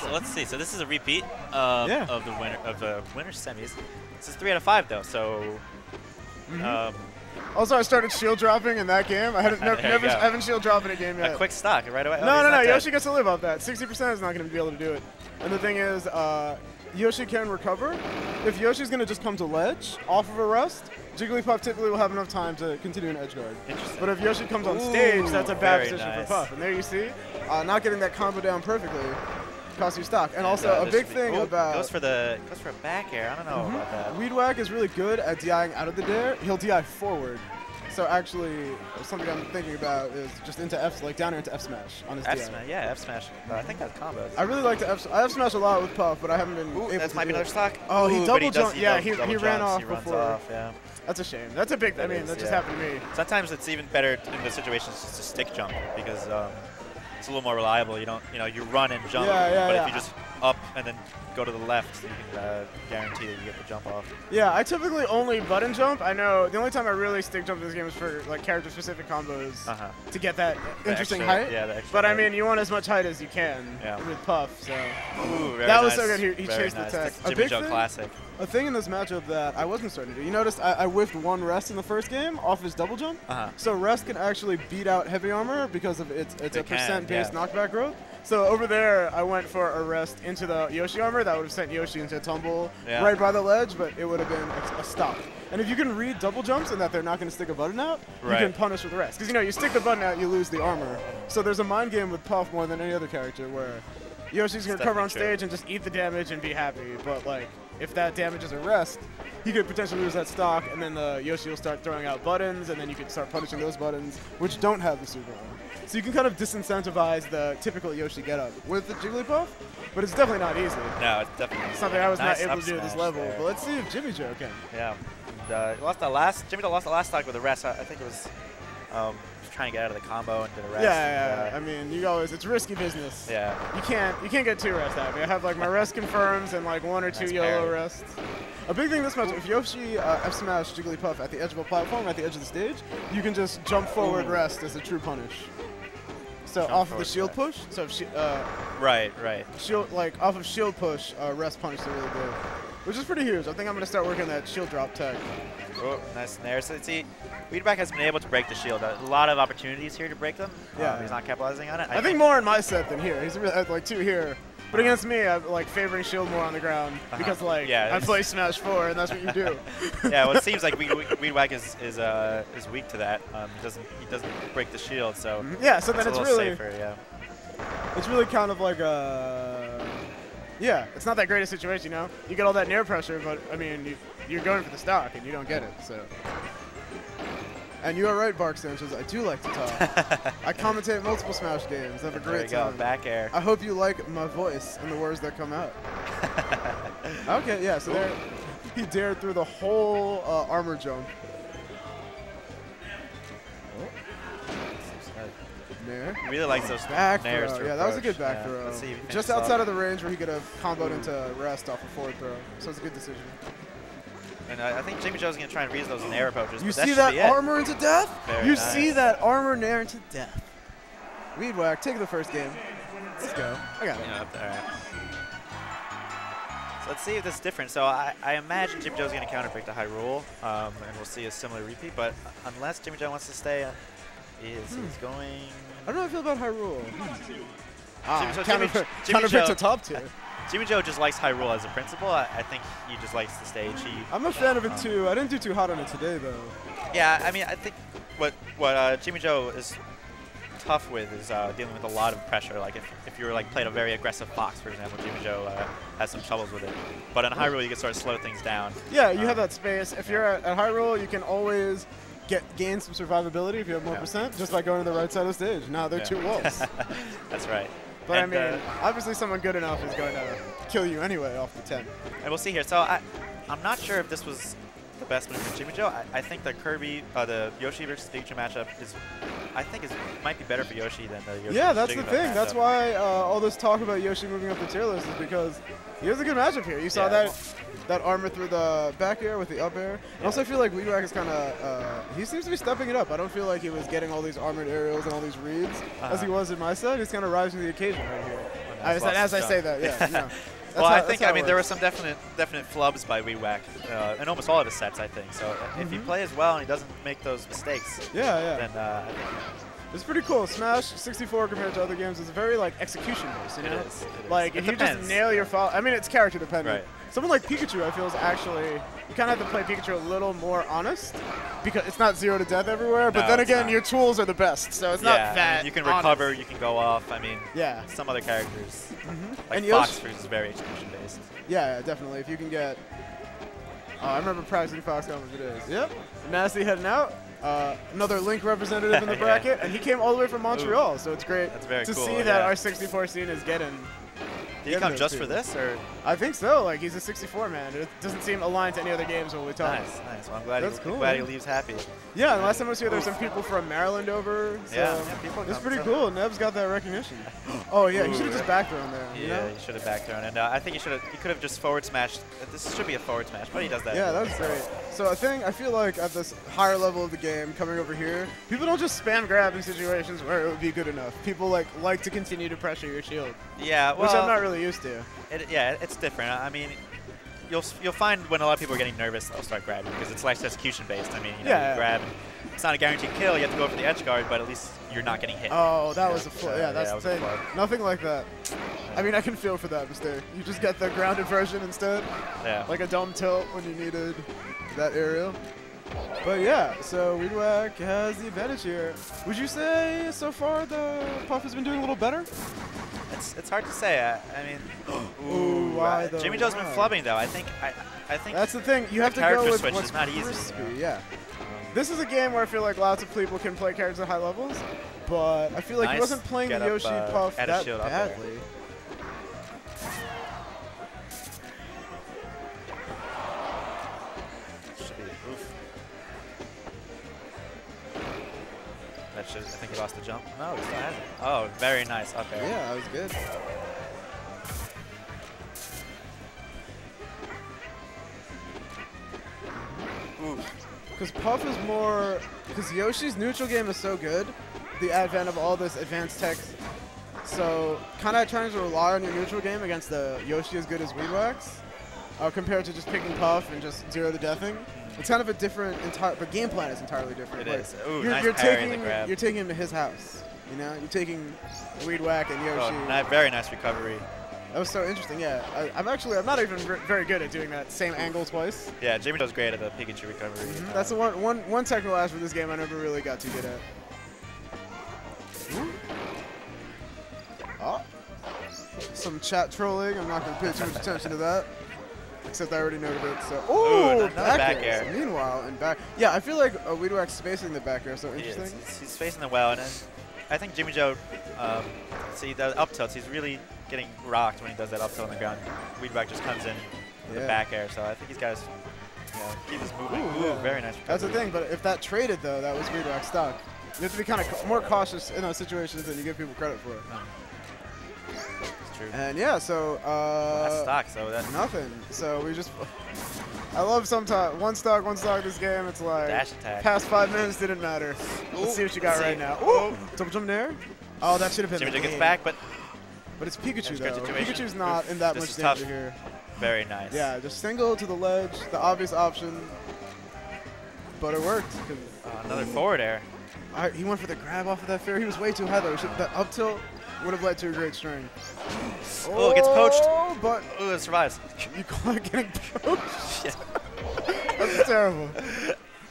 So let's see. So this is a repeat of the winner semis. This is 3 out of 5 though. So. Also, I started shield dropping in that game. I haven't shield dropped in a game yet. A quick stock right away. No. Yoshi gets to live off that. 60% is not going to be able to do it. And the thing is, Yoshi can recover. If Yoshi's going to just come to ledge off of a rest, Jigglypuff typically will have enough time to continue an edge guard. But if Yoshi comes on stage, that's a bad position for Puff. And there you see, not getting that combo down perfectly costs you stock. And also a big thing about goes for a back air. I don't know about that. Weedwack is really good at DIing out of the dare. He'll DI forward. So actually, something I'm thinking about is just into F, like down air into F smash on his DI. F smash. I think that's combos. I really like to F smash a lot with Puff, but I haven't been able to. That might be another stock. Oh, he double jumped. Yeah, he ran off runs before. Off, yeah. That's a shame. That's a big. That just happened to me. Sometimes it's even better in those situations just to stick jump because it's a little more reliable. You run and jump, but if you just up and then go to the left, you can guarantee that you get the jump off. Yeah, I typically only button jump. I know the only time I really stick jump in this game is for like character-specific combos to get that interesting height. Yeah, but I mean, you want as much height as you can with Puff. So that was so good. He chased the tech. A big thing, classic. A thing in this matchup that I wasn't starting to do. You noticed I whiffed one rest in the first game off his double jump. So rest can actually beat out heavy armor because of it's a percent-based knockback growth. So over there, I went for a rest into the Yoshi armor. That would have sent Yoshi into a tumble right by the ledge, but it would have been a stop. And if you can read double jumps and that they're not going to stick a button out, you can punish with rest. Because you stick the button out, you lose the armor. So there's a mind game with Puff more than any other character where Yoshi's going to cover on stage and just eat the damage and be happy. But like, if that damage is a rest, he could potentially lose that stock, and then the Yoshi will start throwing out buttons, and then you can start punishing those buttons, which don't have the super armor. So you can kind of disincentivize the typical Yoshi getup with the Jigglypuff, but it's definitely not easy. No, it's definitely something I was not able to do at this level. But let's see if JimmyJoe can. Yeah, and, JimmyJoe lost the last stock with a rest. I think it was just trying to get out of the combo and did a rest. Yeah. I mean, it's risky business. Yeah. You can't get 2 rests out of me. I have like my rest confirms and like 1 or 2 YOLO rests. A big thing this match, if Yoshi F-smash Jigglypuff at the edge of a platform, at the edge of the stage, you can just jump forward rest as a true punish. So off of the shield push, so if right. Shield off of shield push, rest punish is really good, which is pretty huge. I think I'm gonna start working that shield drop tech. Oh, nice there. So see, Weedwack has been able to break the shield. A lot of opportunities here to break them. Yeah, he's not capitalizing on it. I think more in my set than here. He's really like 2 here. But against me, I'm like favoring shield more on the ground because like I play Smash 4 and that's what you do. Well, it seems like Weedwack is weak to that. He doesn't break the shield, so so then it's really safer. It's really kind of like it's not that great a situation, You get all that nair pressure, but I mean you're going for the stock and you don't get it, so. And you are right, Bark Sanchez. I do like to talk. I commentate multiple Smash games. I have a great time. Back air. I hope you like my voice and the words that come out. Okay, so there he dared through the whole armor jump. Nair. He really likes those back nairs. Yeah, that was a good back throw. Just outside of the range where he could have comboed into rest off a forward throw. So it's a good decision. And I think JimmyJoe's going to try and read those nair approaches. You see that armor into death? You see that armor nair into death. Weedwack, take the first game. Let's go. I got it. All right. So let's see if this is different. So I imagine JimmyJoe's going to counter break the high rule, and we'll see a similar repeat. But unless JimmyJoe wants to stay, he's going. I don't know how I feel about high rule. Counter pick to top tier. JimmyJoe just likes high rule as a principle. I think he just likes the stage. I'm a fan of it too. I didn't do too hot on it today though. Yeah, I mean, I think what JimmyJoe is tough with is dealing with a lot of pressure. Like if you're like playing a very aggressive fox, for example, JimmyJoe has some troubles with it. But in high rule, you can sort of slow things down. Yeah, you have that space. If you're at high rule, you can always gain some survivability if you have more percent, just by going to the right side of the stage. Now they're 2 walls. That's right. But and I mean, obviously someone good enough is going to kill you anyway off the 10. And we'll see here. So I'm not sure if this was the best move for JimmyJoe. I think the Yoshi versus Pikachu matchup might be better for Yoshi than the Yoshi. Yeah, that's the thing. That's why all this talk about Yoshi moving up the tier list is because he has a good matchup here. You saw that armor through the back air with the up air. And also I feel like Weedwack is kind of, he seems to be stepping it up. I don't feel like he was getting all these armored aerials and all these reads as he was in my set. He's kind of rising to the occasion right here. As I say that, yeah. No. Well, I think, I mean, there were some definite flubs by Weedwack in almost all of his sets, I think. So if he plays well and he doesn't make those mistakes, then I think it's pretty cool. Smash 64 compared to other games is very like execution based. You know? It is. Like if you just nail your follow, I mean, it's character dependent. Right. Someone like Pikachu, I feel, is actually you kind of have to play Pikachu a little more honest because it's not 0 to death everywhere. But then again, your tools are the best, so it's not that. I mean, you can recover, you can go off. I mean, some other characters like Fox is very execution based. Yeah, definitely. If you can get, I remember practicing Fox how much it is. Yep. Nasty heading out. Another Link representative in the bracket, and he came all the way from Montreal, so it's great to see that our 64 scene is getting. Did he come just for this, or? I think so. Like he's a 64 man. It doesn't seem aligned to any other games when we talk. Nice. Well, I'm glad he leaves happy. Yeah, and last time I was here, there were some people from Maryland over. So people. It's pretty cool. Neb's got that recognition. Oh yeah, he should have just back thrown there. Yeah, you know? he should have back thrown, and I think he could have just forward smashed. This should be a forward smash, but he does that. Yeah, that was great. So I feel like at this higher level of the game, coming over here, people don't just spam grab in situations where it would be good enough. People like to continue to pressure your shield. Yeah, well, which I'm not really used to. It's different. I mean, you'll find when a lot of people are getting nervous, they'll start grabbing because it's like execution based. I mean, you grab. And it's not a guaranteed kill. You have to go for the edge guard, but at least you're not getting hit. Oh, that was a flip. Yeah, that's the thing. Nothing like that. I mean, I can feel for that mistake. You just get the grounded version instead. Yeah. Like a dumb tilt when you needed that aerial. But yeah, so Weedwack has the advantage here. Would you say so far the Puff has been doing a little better? It's hard to say. I mean, why though? JimmyJoe's been flubbing though. I think that's the thing. You have to go with what's not crispy. Easy. Yeah. This is a game where I feel like lots of people can play characters at high levels, but I feel like he wasn't playing the Yoshi Puff that badly. I think he lost the jump. No, he still hasn't. Oh, very nice up air. Yeah, that was good. Because Puff is more, because Yoshi's neutral game is so good, the advent of all this advanced tech. So kind of trying to rely on your neutral game against the Yoshi as good as Weedwack's, compared to just picking Puff and just 0 to deathing. It's kind of a different, but game plan is entirely different. It is. Ooh, you're taking him to his house. You know, you're taking Weedwack and Yoshi. Oh, very nice recovery. That was so interesting. Yeah, I'm not even very good at doing that same angle twice. Yeah, JimmyJoe's great at the Pikachu recovery. That's the one technical aspect of this game I never really got too good at. Oh, some chat trolling. I'm not going to pay too much attention to that. Except I already noted it. So, ooh, back air. So meanwhile, yeah, I feel like Weedwack's spacing the back air so interesting. He's spacing it well, and I think JimmyJoe, see the up tilts, he's really getting rocked when he does that up tilt on the ground. Weedwack just comes in with the back air, so I think he's got to keep his moving. Ooh, very nice. That's the thing, but if that traded though, that was Weedwack stock. You have to be kind of more cautious in those situations than you give people credit for. True. And yeah, so that's stock, so that's nothing. So we just I love sometimes one stock this game. It's like dash attack. Past 5 minutes didn't matter. Let's see what you got right now. Ooh, double jump there. Oh, that should have been. JimmyJoe gets back, but it's Pikachu though. Pikachu's not in that much danger here. Very nice. Yeah, just single to the ledge, the obvious option, but it worked. Another forward air. He went for the grab off of that fair. He was way too high though. That up tilt would have led to a great string. Oh, it gets poached. But it survives. You call it getting poached? That's terrible.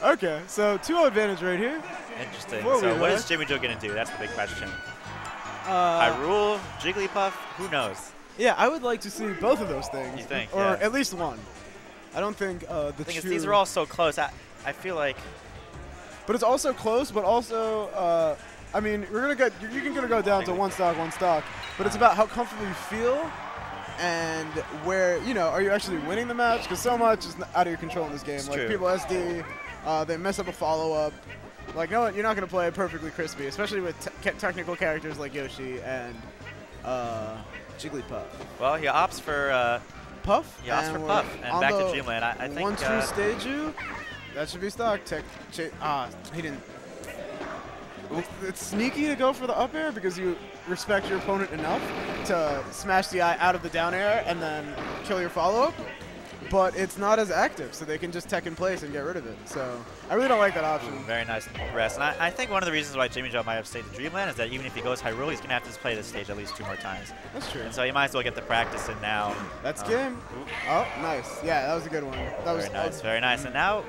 Okay, so 2-0 advantage right here. Interesting. So what is JimmyJoe going to do? That's the big question. Hyrule, Jigglypuff, who knows? Yeah, I would like to see both of those things. You think? Or at least one. I don't think the thing is, these are all so close. I feel like. But it's also close, but also. I mean, you're gonna go down to one stock, but it's about how comfortable you feel and where, are you actually winning the match? Because so much is out of your control in this game. Like people SD, they mess up a follow-up. Like, no, you're not gonna play perfectly crispy, especially with technical characters like Yoshi and Jigglypuff. Well, he opts for Puff. He opts for Puff and back to Dreamland. I think 1-2 stage you. That should be stock. He didn't. It's sneaky to go for the up air because you respect your opponent enough, to smash the eye out of the down air and then kill your follow-up. But it's not as active, so they can just tech in place and get rid of it. So I really don't like that option. Ooh, very nice rest. And I think one of the reasons why JimmyJoe might have stayed to Dreamland is that even if he goes Hyrule, he's going to have to play this stage at least 2 more times. That's true. And so he might as well get the practice in now. That's game. Oh, nice. Yeah, that was a good one. That was very nice, very nice. And now,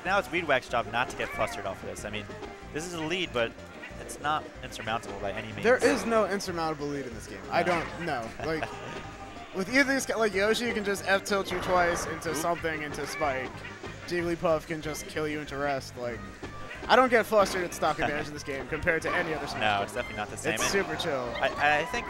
now it's Weedwack's job not to get flustered off of this. I mean, this is a lead, but it's not insurmountable by any means. There is no insurmountable lead in this game. No. I don't know. Like, with either of these, like Yoshi, you can just F-tilt you twice into something, into Spike. Jigglypuff can just kill you into rest. Like, I don't get flustered at stock advantage in this game compared to any other Smash. No, it's definitely not the same. It's super chill. I think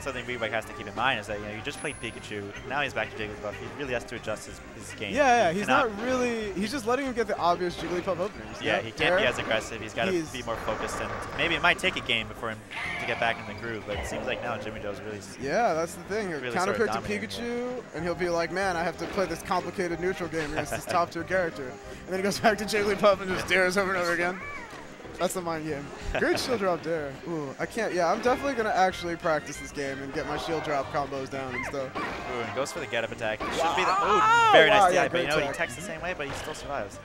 something Weedwack has to keep in mind is that you just played Pikachu. Now he's back to Jigglypuff. He really has to adjust his game. Yeah, he's not really. He's just letting him get the obvious Jigglypuff openings. Yeah, he can't be as aggressive. He's got to be more focused, and maybe it might take a game before him to get back in the groove. But it seems like now JimmyJoe's really. Yeah, that's the thing. He'll really counterpick to Pikachu, and he'll be like, "Man, I have to play this complicated neutral game against this top tier character." And then he goes back to Jigglypuff and just dares over and over again. That's the mind game. Great shield drop there. Ooh, I can't. Yeah, I'm definitely going to actually practice this game and get my shield drop combos down and stuff. Ooh, and goes for the get up attack. It should be the, ooh, very nice DI, but he techs the same way, but he still survives.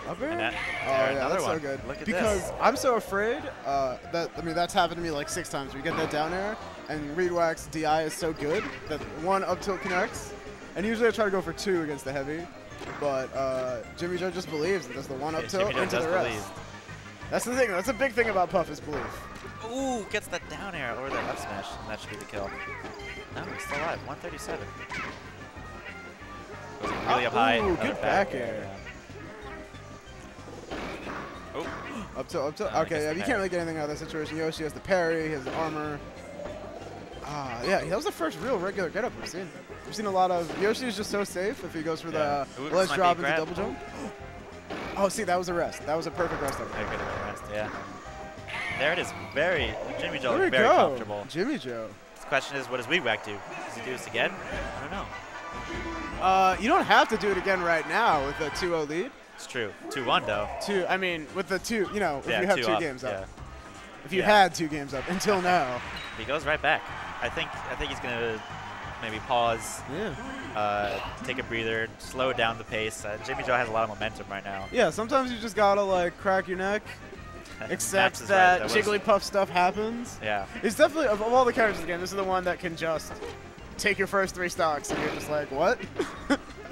Up air? That, yeah, that's one. so good. Look at because this. I'm so afraid that's happened to me like 6 times. We get that down air, and Weedwack's DI is so good that 1 up tilt connects, and usually I try to go for 2 against the heavy. But JimmyJoe just believes that that's the 1 up tilt into the rest. That's the thing. That's a big thing about Puff is belief. Ooh, gets that down air or that up smash, and that should be the kill. No, he's still alive. 137. Goes really up high. Ooh, good back air. Yeah. Oh. Up tilt. Okay, yeah, you can't really get anything out of that situation. Yoshi has the parry, he has the armor. Yeah, that was the first real regular getup we've seen. We've seen a lot of Yoshi is just so safe if he goes for the ledge drop into double jump. Oh, see, that was a rest. That was a perfect rest. Very good rest, yeah. There it is. JimmyJoe very comfortable. JimmyJoe. The question is, what does Weedwack do? Does he do this again? I don't know. You don't have to do it again right now with a 2-0 lead. It's true. 2-1 though. I mean, with the 2, you know, if you have 2 games up. If you had 2 games up until now. He goes right back. I think he's gonna maybe pause. Yeah. Take a breather, slow down the pace. JimmyJoe has a lot of momentum right now. Yeah. Sometimes you just gotta like crack your neck, accept that Jigglypuff stuff happens. Yeah. It's definitely of all the characters in the game, this is the one that can just take your first 3 stocks and you're just like, what?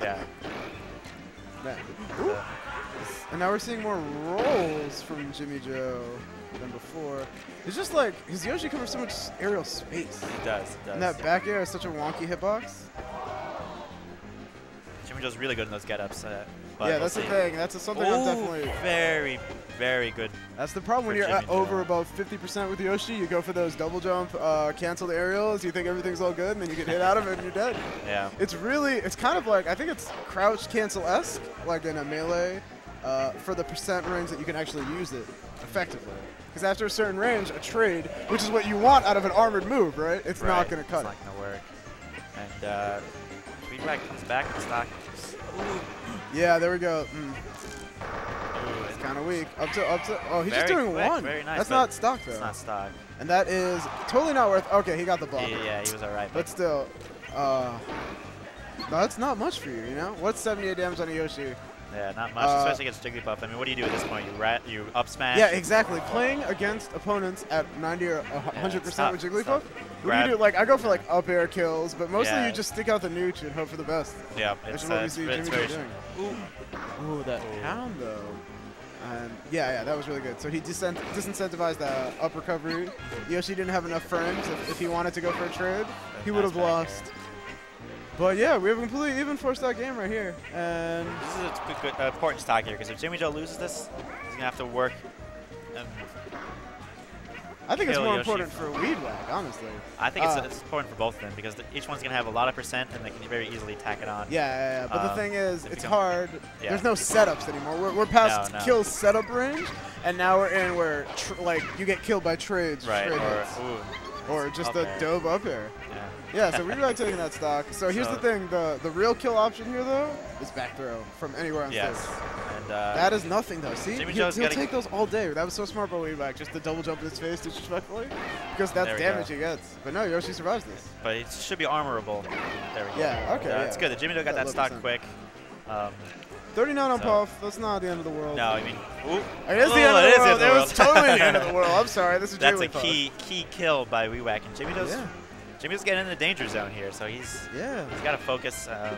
Yeah. And now we're seeing more rolls from JimmyJoe than before. It's just like, his Yoshi covers so much aerial space. It does. And that back air is such a wonky hitbox. JimmyJoe's really good in those get-ups. Yeah, that's the thing. That's something I'm definitely... Very, very good. That's the problem when you're at over about 50% with Yoshi. You go for those double jump, canceled aerials. You think everything's all good, and then you get hit out of it, and you're dead. Yeah. It's kind of like, I think it's crouch cancel-esque, like in a melee, for the percent range that you can actually use it effectively. Because after a certain range, a trade, which is what you want out of an armored move, right? It's not going to cut it. It's not going to work. And Weedwack comes back to stock. Ooh. Yeah, there we go. It's kind of weak. Up to. Oh, he's just doing quick, 1. Very nice. That's not stock, though. It's not stock. And that is totally not worth. Okay, he got the block. Yeah, he was all right. But still, no, that's not much for you, you know? What's 78 damage on a Yoshi? Yeah, not much, especially against Jigglypuff. I mean, what do you do at this point? You up smash? Yeah, exactly. Playing against opponents at 90 or 100% with Jigglypuff. What do you do? Like, I go for like up air kills, but mostly you just stick out the neutral and hope for the best. Yeah, which is what we see JimmyJoe doing. Ooh, that pound though. And yeah, that was really good. So he disincentivized the up recovery. Yoshi didn't have enough frames. If he wanted to go for a trade, he would have lost. But yeah, we have a completely even 4-stock game right here. And this is a good, important stock here, because if JimmyJoe loses this, he's going to have to work and I think it's more important for Weedwack, honestly. I think it's important for both of them, because each one's going to have a lot of percent, and they can very easily tack it on. Yeah. But the thing is, it's hard. Yeah. There's no setups anymore. We're past kill setup range, and now we're in where like you get killed by trades. Right. Or just a dove up air. Yeah, so Weedwack taking that stock. So here's the thing, the real kill option here though is back throw from anywhere on stage. And that is nothing, though. See? He'll take those all day. That was so smart by Weedwack, just to double jump in his face disrespectfully, because that's damage he gets. But no, Yoshi survives this. But it should be armorable. There we go. Yeah, okay. It's good. The JimmyJoe got that stock quick. 39 on Puff. That's not the end of the world. No, I mean, it is the end of the world. It was totally the end of the world. I'm sorry. This is Jigglypuff. That's a key kill by Weedwack, and JimmyJoe's getting in the danger zone here, so he's got to focus. Wow.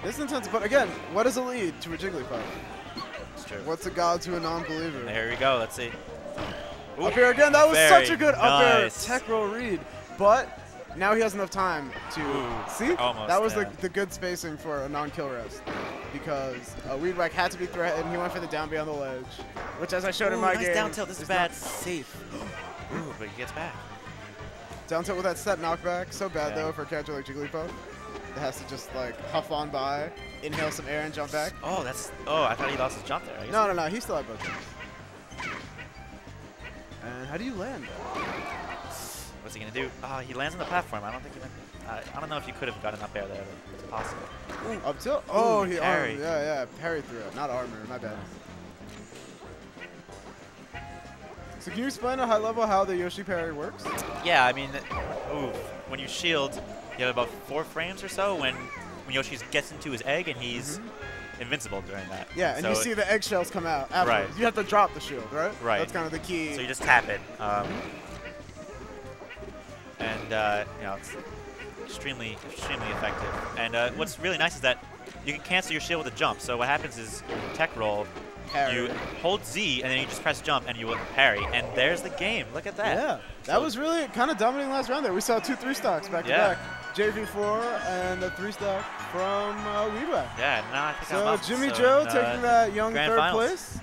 This is intense, but again, what does it lead to a Jigglypuff? It's true. What's a god to a non-believer? There we go. Let's see. Ooh, up air again. That was such a good up air tech roll read, but now he has enough time to see. That was the good spacing for a non-kill rest, because Weedwack had to be threatened. He went for the down B on the ledge, which, as I showed in my game, down tilt. This is bad. Safe. Ooh, but he gets back. Down tilt with that set knockback. So bad though for a character like Jigglypuff. It has to just like huff on by, inhale some air, and jump back. Oh, that's. Oh, I thought he lost his jump there. No. He still had both jumps. And how do you land? What's he gonna do? He lands on the platform. I don't think he meant. I don't know if you could have gotten up there. There, it's possible. Ooh, up tilt. Oh, he armed. Yeah. Parry through it. Not armor. My bad. So can you explain at a high level how the Yoshi parry works? Yeah, I mean, when you shield, you have about 4 frames or so when Yoshi gets into his egg, and he's invincible during that. Yeah, and you see the eggshells come out afterwards. You have to drop the shield, right? Right. That's kind of the key. So you just tap it. And it's extremely effective. And what's really nice is that you can cancel your shield with a jump. So what happens is, tech roll, you hold Z, and then you just press jump, and you will parry. And there's the game. Look at that. Yeah, that was really kind of dominating last round there. We saw 2 3-stocks back to back. JV4 and a 3-stock from Weedwack. Yeah, no, I think so JimmyJoe taking that young third place.